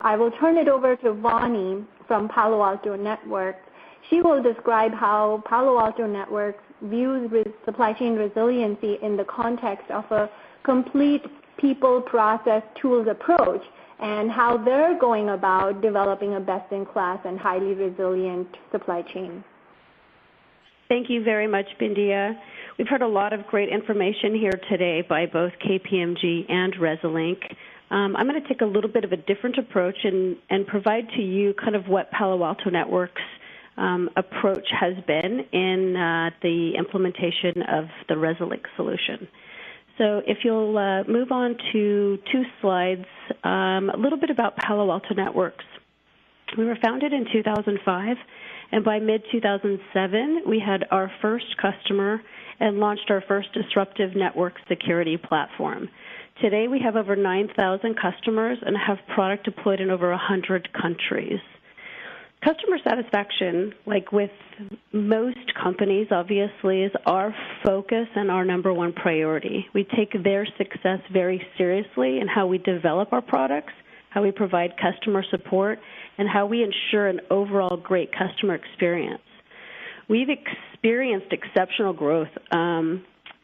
I will turn it over to Vani from Palo Alto Networks. She will describe how Palo Alto Networks views supply chain resiliency in the context of a complete people, process, tools approach, and how they're going about developing a best-in-class and highly resilient supply chain. Thank you very much, Bindia. We've heard a lot of great information here today by both KPMG and Resilink. I'm going to take a little bit of a different approach and provide to you kind of what Palo Alto Networks' approach has been in the implementation of the Resilink solution. So if you'll move on to 2 slides, a little bit about Palo Alto Networks. We were founded in 2005, and by mid-2007, we had our first customer and launched our first disruptive network security platform. Today, we have over 9,000 customers and have product deployed in over 100 countries. Customer satisfaction, like with most companies, obviously, is our focus and our #1 priority. We take their success very seriously in how we develop our products, how we provide customer support, and how we ensure an overall great customer experience. We've experienced exceptional growth,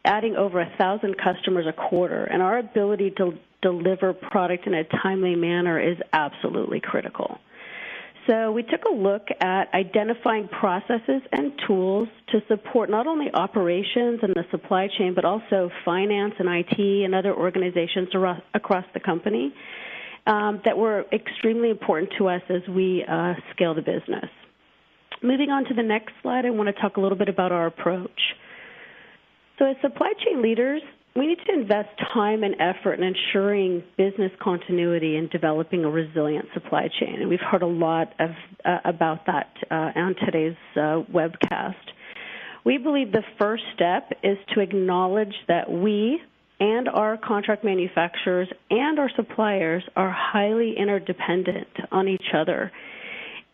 adding over 1,000 customers a quarter, and our ability to deliver product in a timely manner is absolutely critical. So we took a look at identifying processes and tools to support not only operations and the supply chain, but also finance and IT and other organizations across the company that were extremely important to us as we scale the business. Moving on to the next slide, I want to talk a little bit about our approach. So as supply chain leaders, we need to invest time and effort in ensuring business continuity and developing a resilient supply chain. And we've heard a lot about that on today's webcast. We believe the first step is to acknowledge that we and our contract manufacturers and our suppliers are highly interdependent on each other,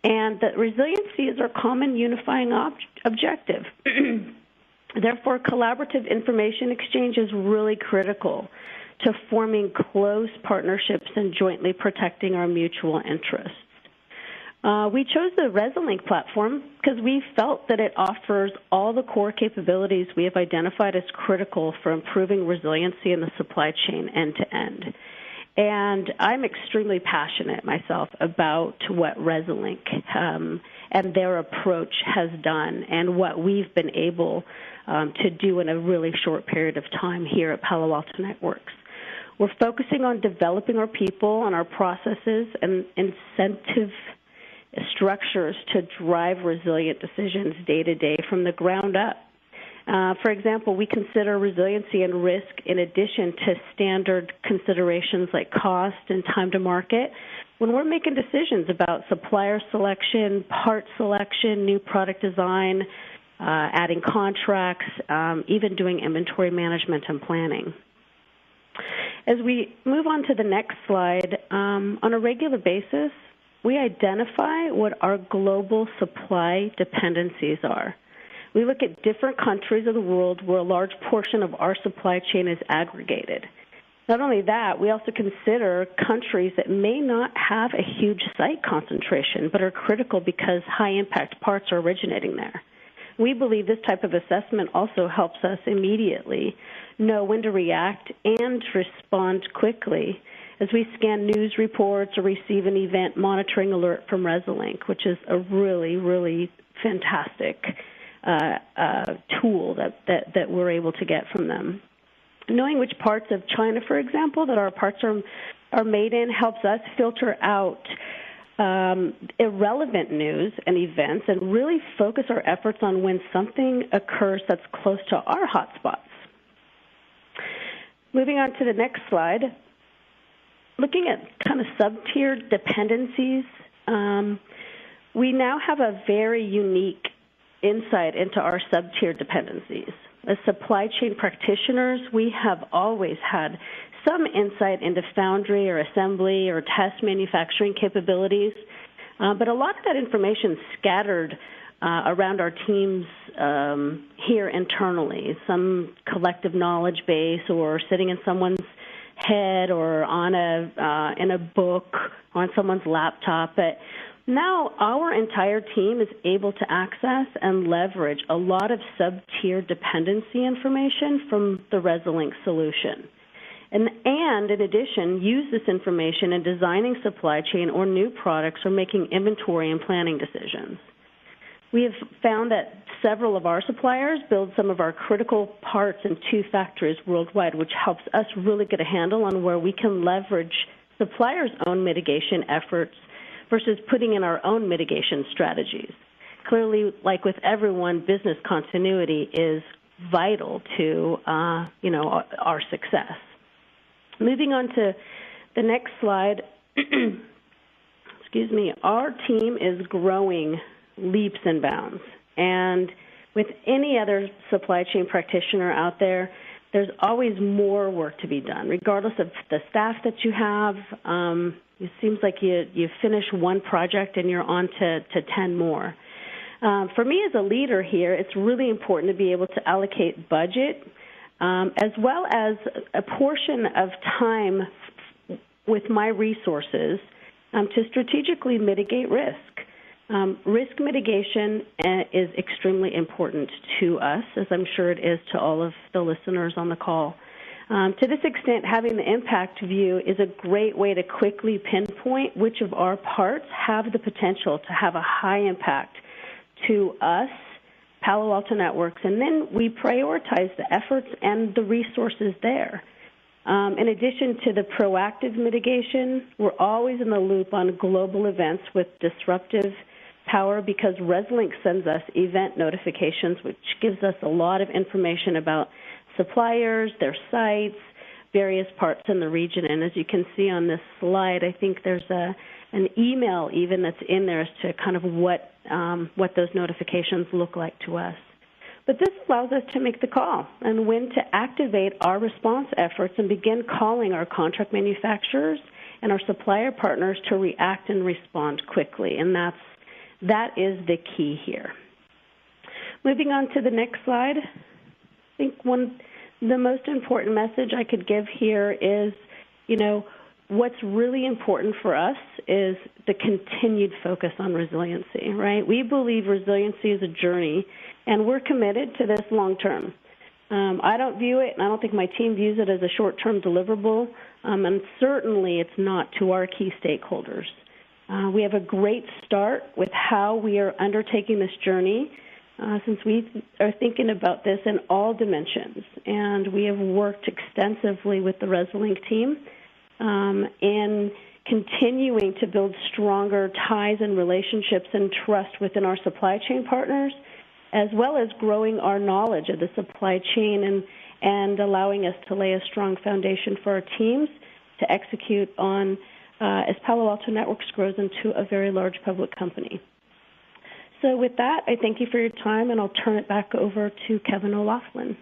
and that resiliency is our common unifying objective. Therefore, collaborative information exchange is really critical to forming close partnerships and jointly protecting our mutual interests. We chose the Resilink platform because we felt that it offers all the core capabilities we have identified as critical for improving resiliency in the supply chain end-to-end. And I'm extremely passionate myself about what Resilink and their approach has done and what we've been able to do in a really short period of time here at Palo Alto Networks. We're focusing on developing our people and our processes and incentive structures to drive resilient decisions day to day from the ground up. For example, we consider resiliency and risk in addition to standard considerations like cost and time to market when we're making decisions about supplier selection, part selection, new product design, adding contracts, even doing inventory management and planning. As we move on to the next slide, on a regular basis, we identify what our global supply dependencies are. We look at different countries of the world where a large portion of our supply chain is aggregated. Not only that, we also consider countries that may not have a huge site concentration but are critical because high-impact parts are originating there. We believe this type of assessment also helps us immediately know when to react and respond quickly as we scan news reports or receive an event monitoring alert from Resilink, which is a really, really fantastic tool that we're able to get from them. Knowing which parts of China, for example, that our parts are made in helps us filter out irrelevant news and events and really focus our efforts on when something occurs that's close to our hotspots. Moving on to the next slide, looking at kind of sub-tier dependencies, we now have a very unique insight into our sub-tier dependencies. As supply chain practitioners, we have always had some insight into foundry or assembly or test manufacturing capabilities, but a lot of that information is scattered around our teams here internally, some collective knowledge base or sitting in someone's head or on in a book, on someone's laptop, but now our entire team is able to access and leverage a lot of sub-tier dependency information from the Resiliency solution. And in addition, use this information in designing supply chain or new products or making inventory and planning decisions. We have found that several of our suppliers build some of our critical parts in 2 factories worldwide, which helps us really get a handle on where we can leverage suppliers' own mitigation efforts versus putting in our own mitigation strategies. Clearly, like with everyone, business continuity is vital to our success. Moving on to the next slide, excuse me, our team is growing leaps and bounds. And with any other supply chain practitioner out there, there's always more work to be done, regardless of the staff that you have. It seems like you finish one project and you're on to 10 more. For me as a leader here, it's really important to be able to allocate budget as well as a portion of time with my resources to strategically mitigate risk. Risk mitigation is extremely important to us, as I'm sure it is to all of the listeners on the call. To this extent, having the impact view is a great way to quickly pinpoint which of our parts have the potential to have a high impact to us, Palo Alto Networks, and then we prioritize the efforts and the resources there. In addition to the proactive mitigation, we're always in the loop on global events with disruptive power because Resiliency sends us event notifications, which gives us a lot of information about suppliers, their sites, various parts in the region. And as you can see on this slide, I think there's an email even that's in there as to kind of what those notifications look like to us. But this allows us to make the call and when to activate our response efforts and begin calling our contract manufacturers and our supplier partners to react and respond quickly. And that is the key here. Moving on to the next slide. I think the most important message I could give here is, what's really important for us is the continued focus on resiliency, right? We believe resiliency is a journey, and we're committed to this long term. I don't view it, and I don't think my team views it as a short-term deliverable, and certainly it's not to our key stakeholders. We have a great start with how we are undertaking this journey since we are thinking about this in all dimensions, and we have worked extensively with the Resiliency team in continuing to build stronger ties and relationships and trust within our supply chain partners, as well as growing our knowledge of the supply chain and allowing us to lay a strong foundation for our teams to execute on as Palo Alto Networks grows into a very large public company. So with that, I thank you for your time, and I'll turn it back over to Kevin O'Loughlin.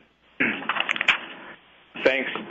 Thanks.